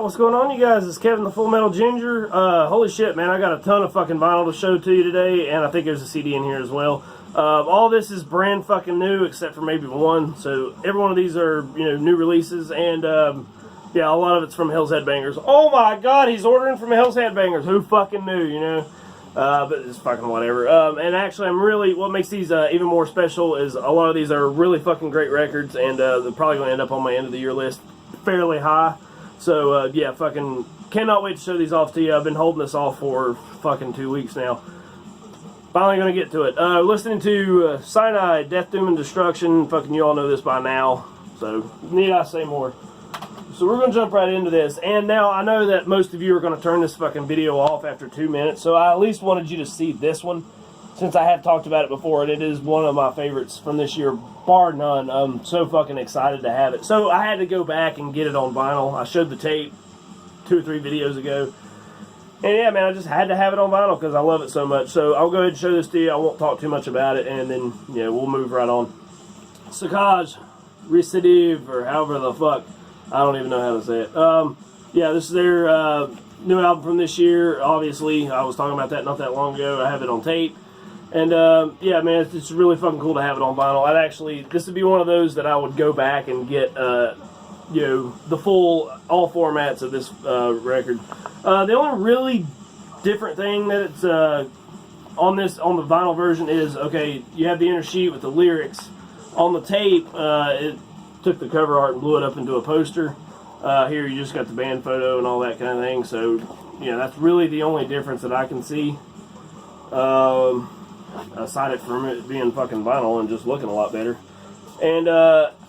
Alright, what's going on, you guys? It's Kevin the Full Metal Ginger. Holy shit, man, I got a ton of fucking vinyl to show to you today, and I think there's a CD in here as well. All this is brand fucking new, except for maybe one, so every one of these are, you know, new releases, and, yeah, a lot of it's from Hell's Headbangers. Oh my god, he's ordering from Hell's Headbangers. Who fucking knew, you know? But it's fucking whatever. And actually, what makes these even more special is a lot of these are really fucking great records, and they're probably going to end up on my end of the year list fairly high. So, yeah, fucking cannot wait to show these off to you. I've been holding this off for fucking 2 weeks now. Finally going to get to it. Listening to Cianide, Death, Doom, and Destruction. Fucking you all know this by now. So, need I say more? So we're going to jump right into this. And now, I know that most of you are going to turn this fucking video off after 2 minutes. So I at least wanted you to see this one, since I have talked about it before. And it is one of my favorites from this year, bar none. I'm so fucking excited to have it. So I had to go back and get it on vinyl. I showed the tape 2 or 3 videos ago. And yeah, man, I just had to have it on vinyl because I love it so much. So I'll go ahead and show this to you. I won't talk too much about it. And then, yeah, we'll move right on. Saccage Recidive, or however the fuck. I don't even know how to say it. Yeah, this is their new album from this year. Obviously, I was talking about that not that long ago. I have it on tape. And, yeah, man, it's really fucking cool to have it on vinyl. This would be one of those that I would go back and get, you know, the full, all formats of this record. The only really different thing that it's on the vinyl version is, okay, you have the inner sheet with the lyrics. On the tape, it took the cover art and blew it up into a poster. Here you just got the band photo and all that kind of thing. So, yeah, that's really the only difference that I can see. Aside from it being fucking vinyl and just looking a lot better. And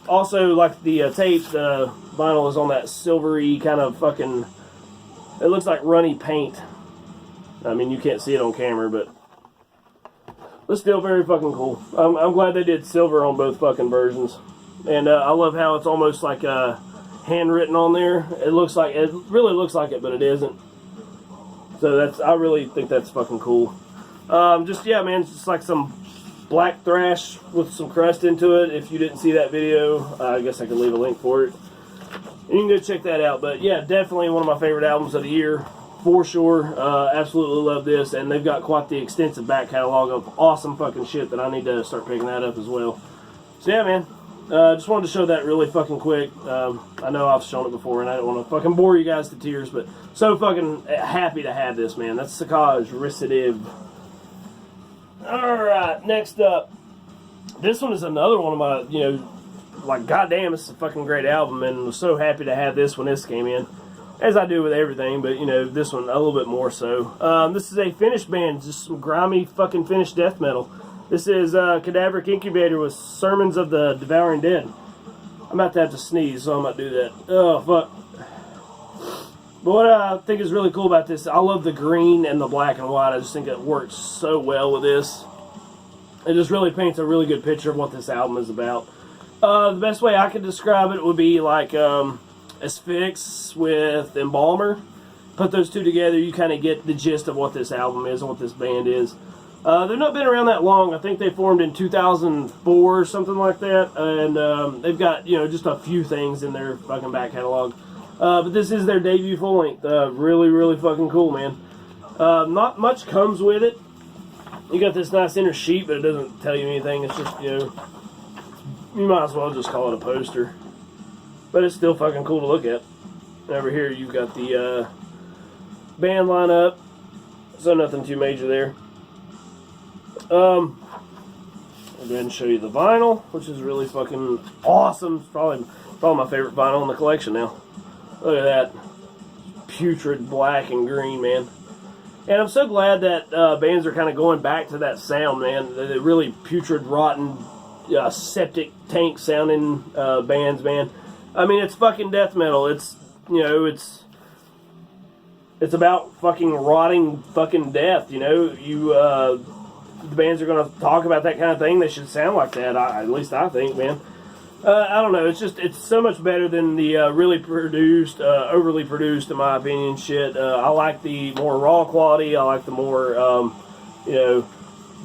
also, like the tape, the vinyl is on that silvery kind of fucking, it looks like runny paint. I mean, you can't see it on camera, but it's still very fucking cool. I'm glad they did silver on both fucking versions. And I love how it's almost like handwritten on there. It really looks like it, but it isn't. So I really think that's fucking cool. Yeah, man, it's just like some black thrash with some crust into it. If you didn't see that video, I guess I could leave a link for it. And you can go check that out. But yeah, definitely one of my favorite albums of the year, for sure. Absolutely love this. And they've got quite the extensive back catalog of awesome fucking shit that I need to start picking that up as well. So yeah, man. Just wanted to show that really fucking quick. I know I've shown it before, and I don't want to fucking bore you guys to tears, but so fucking happy to have this, man. That's Saccage Recidive. Alright, next up. This one is another one of my, you know, like, goddamn, it's a fucking great album, and was so happy to have this when this came in. As I do with everything, but, you know, this one a little bit more so. This is a Finnish band, just some grimy fucking Finnish death metal. This is Cadaveric Incubator with Sermons of the Devouring Dead. I'm about to have to sneeze, so I'm about to do that. Oh, fuck. But what I think is really cool about this, I love the green and the black and white. I just think it works so well with this. It just really paints a really good picture of what this album is about. The best way I could describe it would be like Asphyx with Embalmer. Put those two together, you kind of get the gist of what this album is and what this band is. They've not been around that long. I think they formed in 2004 or something like that. And they've got, you know, just a few things in their fucking back catalog. But this is their debut full length. Really, really fucking cool, man. Not much comes with it. You got this nice inner sheet, but it doesn't tell you anything. It's just, you know, you might as well just call it a poster. But it's still fucking cool to look at. Over here, you've got the band lineup. So nothing too major there. I'll go ahead and show you the vinyl, which is really fucking awesome. It's probably my favorite vinyl in the collection now. Look at that. Putrid black and green, man. And I'm so glad that bands are kind of going back to that sound, man. The really putrid, rotten, septic tank sounding bands, man. I mean, it's fucking death metal. It's, you know, it's about fucking rotting fucking death, you know. The bands are going to talk about that kind of thing. They should sound like that, at least I think, man. I don't know. It's so much better than the really produced, overly produced, in my opinion, shit. I like the more raw quality. I like the more, you know,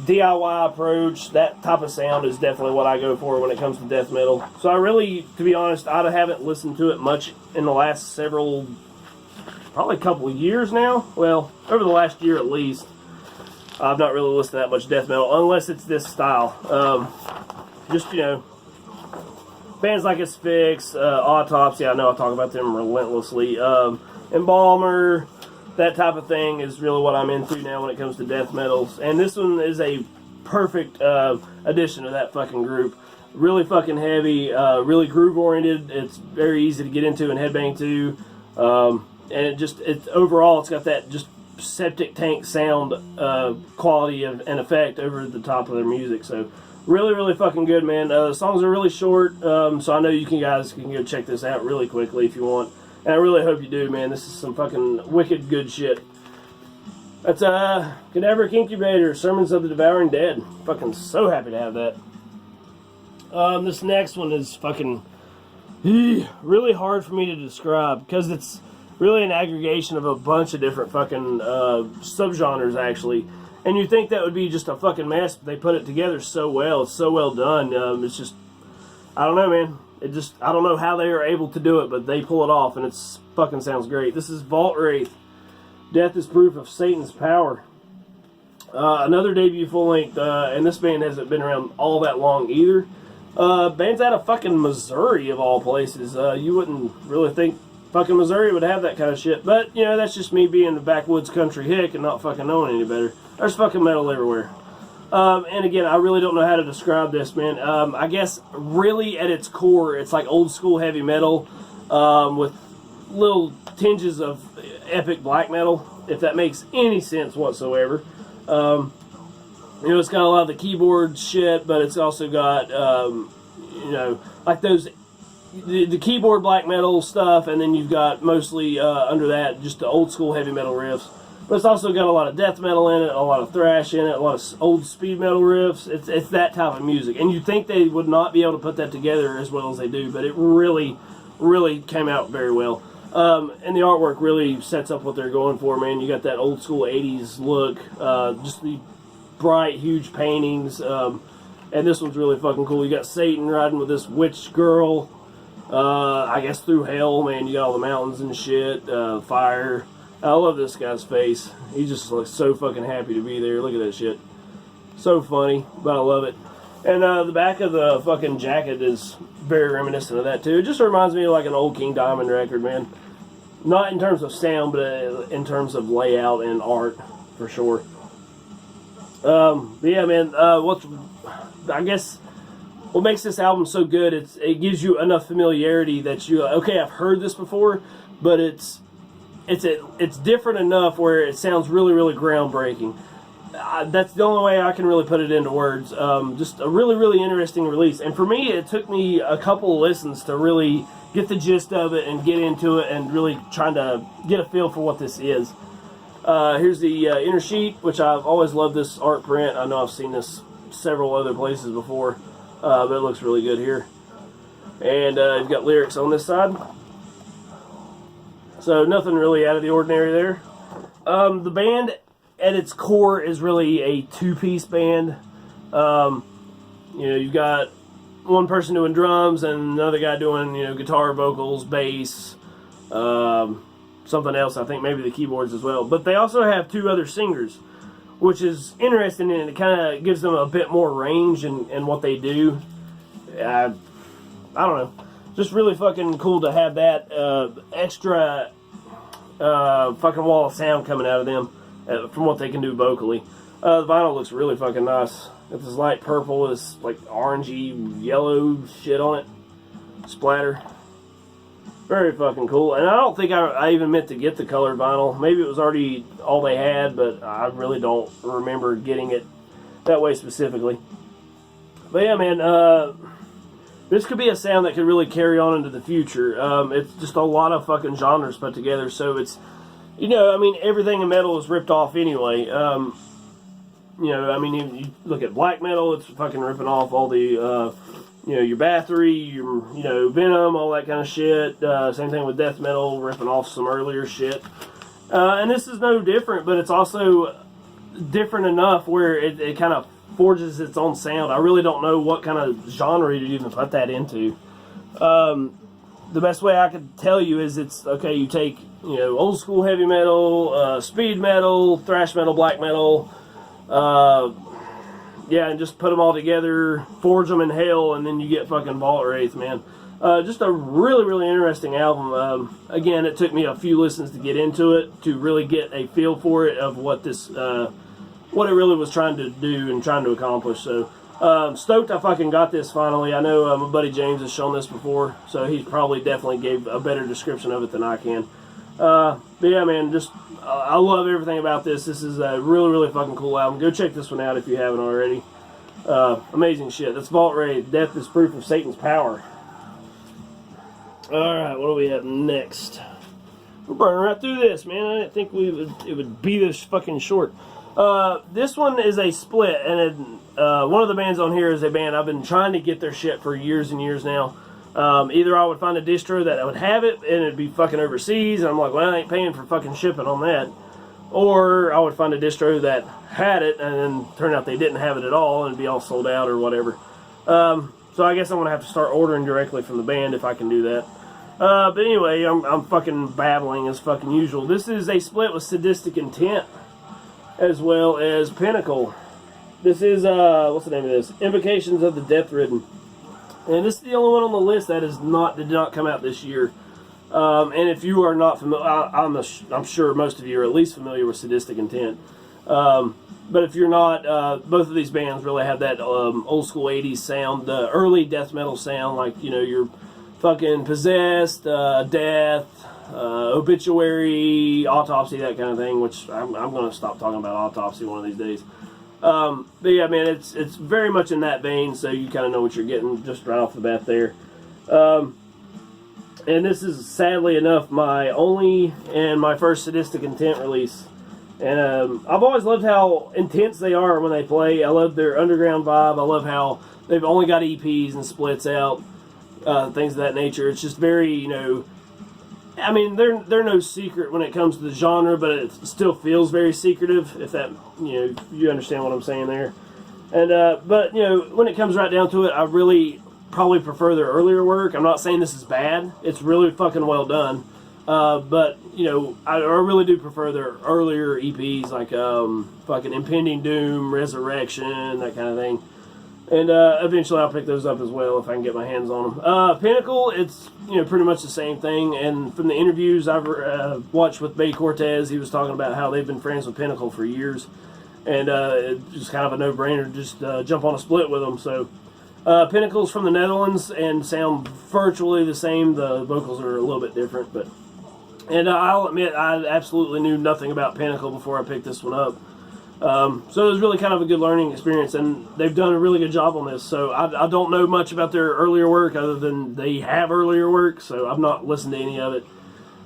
DIY approach. That type of sound is definitely what I go for when it comes to death metal. So I really, to be honest, I haven't listened to it much in the last several probably a couple of years now. Well, over the last year at least. I've not really listened to that much death metal, unless it's this style. Just, you know, bands like Asphyx, Autopsy, I know I talk about them relentlessly. Embalmer, that type of thing is really what I'm into now when it comes to death metals. And this one is a perfect addition to that fucking group. Really fucking heavy, really groove oriented. It's very easy to get into and headbang to. And overall, it's got that just septic tank sound quality and effect over the top of their music. So really, really fucking good, man. The songs are really short, so I know you guys can go check this out really quickly if you want. And I really hope you do, man. This is some fucking wicked good shit. That's Cadaveric Incubator, Sermons of the Devouring Dead. Fucking so happy to have that. This next one is fucking really hard for me to describe because it's really an aggregation of a bunch of different fucking subgenres, actually. And you think that would be just a fucking mess, but they put it together so well. It's so well done. It's just, I don't know, man. I don't know how they are able to do it, but they pull it off, and it's fucking sounds great. This is Vaultwraith. Death is Proof of Satan's Power. Another debut full-length, and this band hasn't been around all that long either. Band's out of fucking Missouri, of all places. You wouldn't really think fucking Missouri would have that kind of shit. But, you know, that's just me being the backwoods country hick and not fucking knowing any better. There's fucking metal everywhere. And again, I really don't know how to describe this, man. I guess really at its core, it's like old school heavy metal with little tinges of epic black metal, if that makes any sense whatsoever. You know, it's got a lot of the keyboard shit, but it's also got, you know, like those the keyboard black metal stuff, and then you've got mostly under that just the old school heavy metal riffs. But it's also got a lot of death metal in it, a lot of thrash in it, a lot of old speed metal riffs. It's that type of music, and you'd think they would not be able to put that together as well as they do, but it really, really came out very well. And the artwork really sets up what they're going for, man. You got that old school 80s look, just the bright, huge paintings, and this one's really fucking cool. You got Satan riding with this witch girl, I guess through hell, man. You got all the mountains and shit, fire. I love this guy's face. He just looks so fucking happy to be there. Look at that shit. So funny, but I love it. And the back of the fucking jacket is very reminiscent of that too. It just reminds me of like an old King Diamond record, man. Not in terms of sound, but in terms of layout and art, for sure. But yeah, man, I guess what makes this album so good, it gives you enough familiarity that you, okay, I've heard this before, but it's different enough where it sounds really, really groundbreaking. That's the only way I can really put it into words. Just a really, really interesting release. And for me, it took me a couple of listens to really get the gist of it and get into it and really trying to get a feel for what this is. Here's the inner sheet, which I've always loved this art print. I know I've seen this several other places before, but it looks really good here. And you've got lyrics on this side. So nothing really out of the ordinary there. The band at its core is really a two-piece band. You know, you've got one person doing drums and another guy doing, you know, guitar, vocals, bass, something else. I think maybe the keyboards as well. But they also have two other singers, which is interesting, and it kind of gives them a bit more range in what they do. I don't know. Just really fucking cool to have that extra fucking wall of sound coming out of them from what they can do vocally. The vinyl looks really fucking nice. It's this light purple, this like orangey yellow shit on it. Splatter. Very fucking cool. And I don't think I even meant to get the colored vinyl. Maybe it was already all they had, but I really don't remember getting it that way specifically. But yeah, man, this could be a sound that could really carry on into the future. It's just a lot of fucking genres put together, so it's, you know, I mean, everything in metal is ripped off anyway. You know, I mean, you look at black metal, it's fucking ripping off all the, you know, your Bathory, your, you know, Venom, all that kind of shit. Same thing with death metal, ripping off some earlier shit. And this is no different, but it's also different enough where it kind of forges its own sound. I really don't know what kind of genre to even put that into. the best way I could tell you is it's, okay, you take, you know, old school heavy metal, speed metal, thrash metal, black metal, yeah, and just put them all together, forge them in hell, and then you get fucking Vaultwraith, man. Just a really, really interesting album. Again, it took me a few listens to get into it, to really get a feel for it, of what this, what it really was trying to do and trying to accomplish. So, stoked I fucking got this finally. I know my buddy James has shown this before, so he probably definitely gave a better description of it than I can. But yeah, man, just I love everything about this. This is a really, really fucking cool album. Go check this one out if you haven't already. Amazing shit. That's Vaultwraith. Death is proof of Satan's power. Alright, what do we have next? We're burning right through this, man. I didn't think it would be this fucking short. This one is a split, and one of the bands on here is a band I've been trying to get their shit for years and years now. Either I would find a distro that would have it, and it'd be fucking overseas, and I'm like, well, I ain't paying for fucking shipping on that. Or I would find a distro that had it, and then turn out they didn't have it at all, and it'd be all sold out or whatever. So I guess I'm going to have to start ordering directly from the band if I can do that. But anyway, I'm fucking babbling as fucking usual. This is a split with Sadistic Intent, as well as Pentacle. This is, what's the name of this? Invocations of the Death Ridden. And this is the only one on the list that did not come out this year. And if you are not familiar, I'm sure most of you are at least familiar with Sadistic Intent. But if you're not, both of these bands really have that old school 80s sound, the early death metal sound, like, you know, your fucking Possessed, Death, Obituary, Autopsy, that kind of thing, which I'm going to stop talking about Autopsy one of these days. But yeah, man, it's very much in that vein, so you kind of know what you're getting just right off the bat there. And this is, sadly enough, my only and my first Sadistic Intent release. And I've always loved how intense they are when they play. I love their underground vibe. I love how they've only got EPs and splits out, things of that nature. It's just very, you know, I mean, they're no secret when it comes to the genre, but it still feels very secretive, if that, you know, you understand what I'm saying there. And, but, you know, when it comes right down to it, I really probably prefer their earlier work. I'm not saying this is bad. It's really fucking well done. But, you know, I really do prefer their earlier EPs, like, fucking Impending Doom, Resurrection, that kind of thing. And eventually I'll pick those up as well if I can get my hands on them. Pinnacle, it's, you know, pretty much the same thing. And from the interviews I've watched with Bay Cortez, he was talking about how they've been friends with Pinnacle for years. And it's just kind of a no-brainer to just jump on a split with them. So Pinnacle's from the Netherlands and sound virtually the same. The vocals are a little bit different. And I'll admit, I absolutely knew nothing about Pentacle before I picked this one up. So it was really kind of a good learning experience, and they've done a really good job on this. So I don't know much about their earlier work other than they have earlier work, so I've not listened to any of it.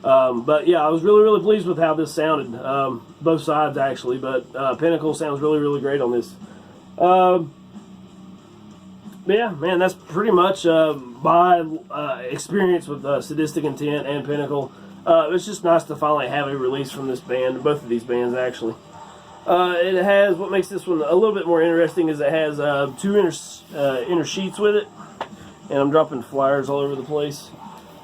But yeah, I was really, really pleased with how this sounded. Both sides, actually, but Pentacle sounds really, really great on this. Yeah, man, that's pretty much my experience with Sadistic Intent and Pentacle. It's just nice to finally have a release from this band, both of these bands, actually. It has, what makes this one a little bit more interesting is it has two inner sheets with it, and I'm dropping flyers all over the place.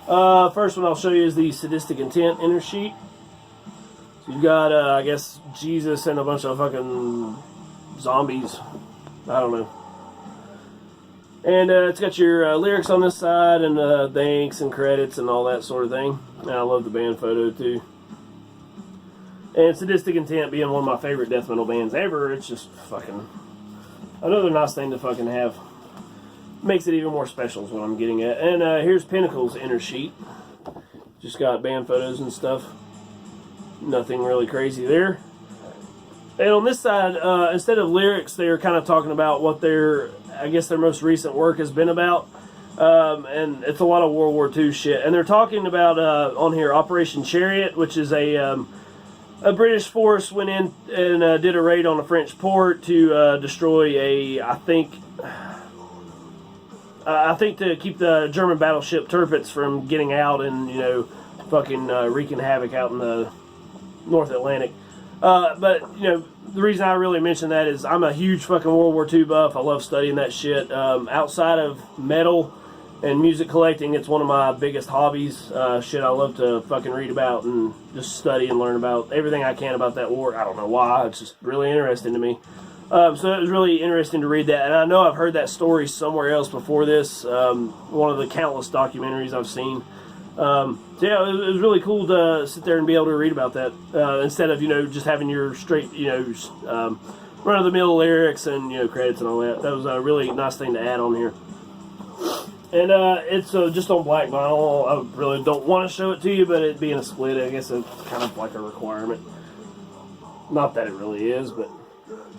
First one I'll show you is the Sadistic Intent inner sheet. So you've got, I guess, Jesus and a bunch of fucking zombies. I don't know. And it's got your lyrics on this side, and thanks and credits and all that sort of thing. And I love the band photo too. And Sadistic Intent being one of my favorite death metal bands ever, it's just fucking another nice thing to fucking have. Makes it even more special is what I'm getting at. And here's Pinnacle's inner sheet. Just got band photos and stuff. Nothing really crazy there. And on this side, instead of lyrics, they're kind of talking about what their most recent work has been about. And it's a lot of World War II shit. And they're talking about, on here, Operation Chariot, which is a British force went in and did a raid on a French port to destroy I think to keep the German battleship Tirpitz from getting out and, you know, fucking wreaking havoc out in the North Atlantic. But, you know, the reason I really mention that is I'm a huge fucking World War II buff. I love studying that shit. Outside of metal And music collecting, it's one of my biggest hobbies. Shit I love to fucking read about and just study and learn about everything I can about that war. I don't know why, it's just really interesting to me. So it was really interesting to read that, and I know I've heard that story somewhere else before this, one of the countless documentaries I've seen. So yeah, it was really cool to sit there and be able to read about that, instead of, just having your straight, run-of-the-mill lyrics and, credits and all that. That was a really nice thing to add on here. And it's just on black vinyl. I really don't want to show it to you, but it being a split, I guess it's kind of like a requirement. Not that it really is, but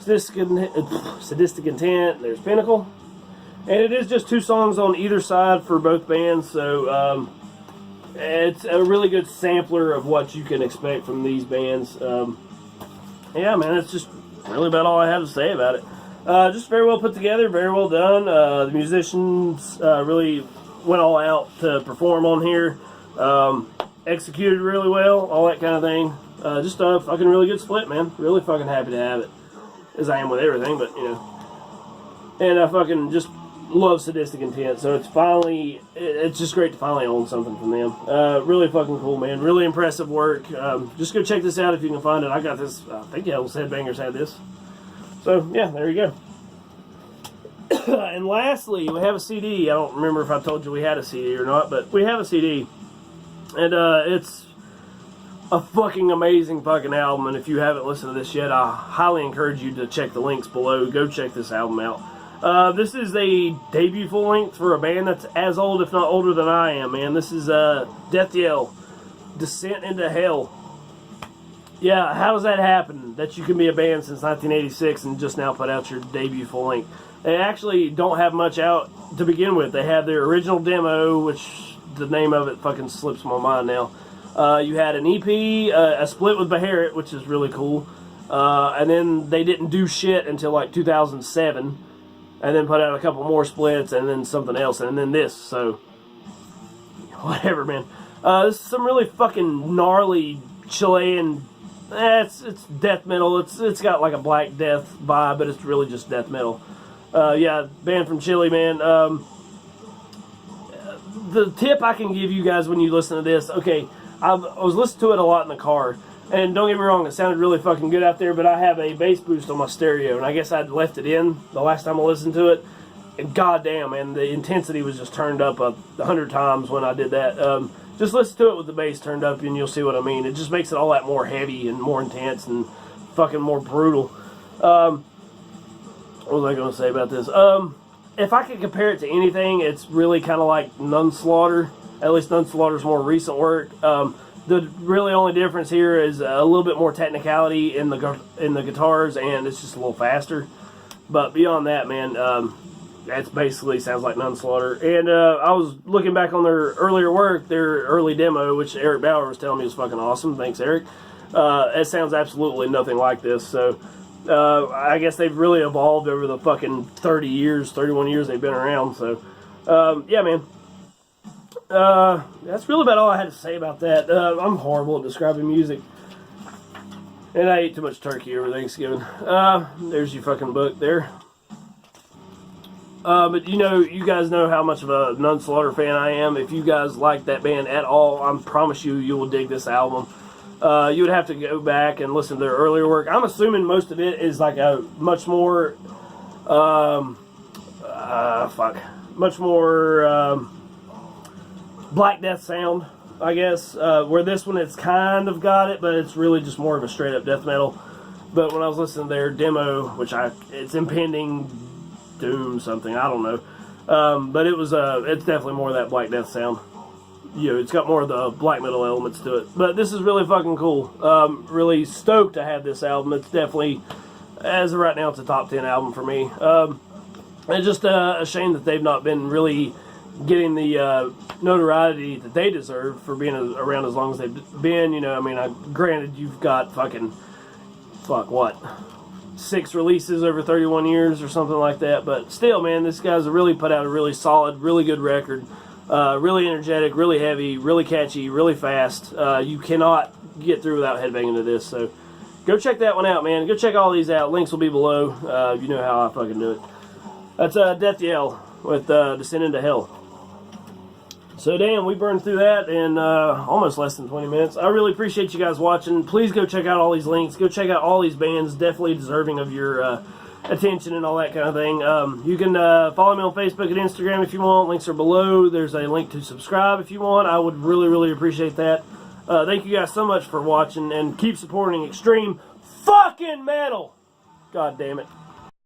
Sadistic Intent, there's Pentacle. And it is just 2 songs on either side for both bands, so it's a really good sampler of what you can expect from these bands. Yeah, man, it's just really about all I have to say about it. Just very well put together, very well done. The musicians really went all out to perform on here. Executed really well, all that kind of thing. Just a fucking really good split, man. Really fucking happy to have it. As I am with everything, but, And I fucking just love Sadistic Intent, so it's just great to finally own something from them. Really fucking cool, man. Really impressive work. Just go check this out if you can find it. I got this, I think Hell's Headbangers had this. So, yeah, there you go. And lastly, we have a CD. I don't remember if I told you we had a CD or not, but we have a CD. And it's a fucking amazing fucking album, and if you haven't listened to this yet, I highly encourage you to check the links below. Go check this album out. This is a debut full length for a band that's as old, if not older than I am, man. This is Death Yell, Descent into Hell. Yeah, how does that happen, that you can be a band since 1986 and just now put out your debut full length? They actually don't have much out to begin with. They have their original demo, which the name of it fucking slips my mind now. You had an EP, a split with BAUER, which is really cool. And then they didn't do shit until like 2007. And then put out a couple more splits and then something else. And then this. So, whatever, man. This is some really fucking gnarly Chilean. It's death metal. It's got like a Black Death vibe, but it's really just death metal. Yeah, band from Chile, man. The tip I can give you guys when you listen to this, okay, I was listening to it a lot in the car, and don't get me wrong, it sounded really fucking good out there, but I have a bass boost on my stereo, and I guess I'd left it in the last time I listened to it, and goddamn, man, the intensity was just turned up 100 times when I did that. Just listen to it with the bass turned up, and you'll see what I mean. It just makes it all that more heavy and more intense and fucking more brutal. What was I going to say about this? If I could compare it to anything, it's really kind of like Nunslaughter. At least Nunslaughter's more recent work. The really only difference here is a little bit more technicality in the guitars, and it's just a little faster. But beyond that, man, that's basically sounds like Nunslaughter. And I was looking back on their earlier work, their early demo, which Eric BAUER was telling me was fucking awesome. Thanks, Eric. It sounds absolutely nothing like this. So I guess they've really evolved over the fucking 31 years they've been around. So yeah, man. That's really about all I had to say about that. I'm horrible at describing music. And I ate too much turkey over Thanksgiving. There's your fucking book there. But you guys know how much of a Nunslaughter fan I am. If you guys like that band at all, I promise you will dig this album. You would have to go back and listen to their earlier work. I'm assuming most of it is like a much more, much more Black Death sound, I guess. Where this one, it's kind of got it, but it's really just more of a straight up death metal. But when I was listening to their demo, which it's Impending Doom something, I don't know. But it's definitely more of that Black Death sound. It's got more of the black metal elements to it. But this is really fucking cool. Really stoked to have this album. It's definitely, as of right now, it's a top 10 album for me. It's just a shame that they've not been really getting the notoriety that they deserve for being around as long as they've been. Granted, you've got 6 releases over 31 years or something like that. But still, man, this guy's really put out a really solid, really good record. Really energetic, really heavy, really catchy, really fast. You cannot get through without headbanging to this. So go check that one out, man. Go check all these out. Links will be below. You know how I fucking do it. That's Death Yell with Descend into Hell. So damn, we burned through that in almost less than 20 minutes. I really appreciate you guys watching. Please go check out all these links. Go check out all these bands. Definitely deserving of your attention and all that kind of thing. You can follow me on Facebook and Instagram if you want. Links are below. There's a link to subscribe if you want. I would really, really appreciate that. Thank you guys so much for watching, and keep supporting extreme fucking metal. God damn it.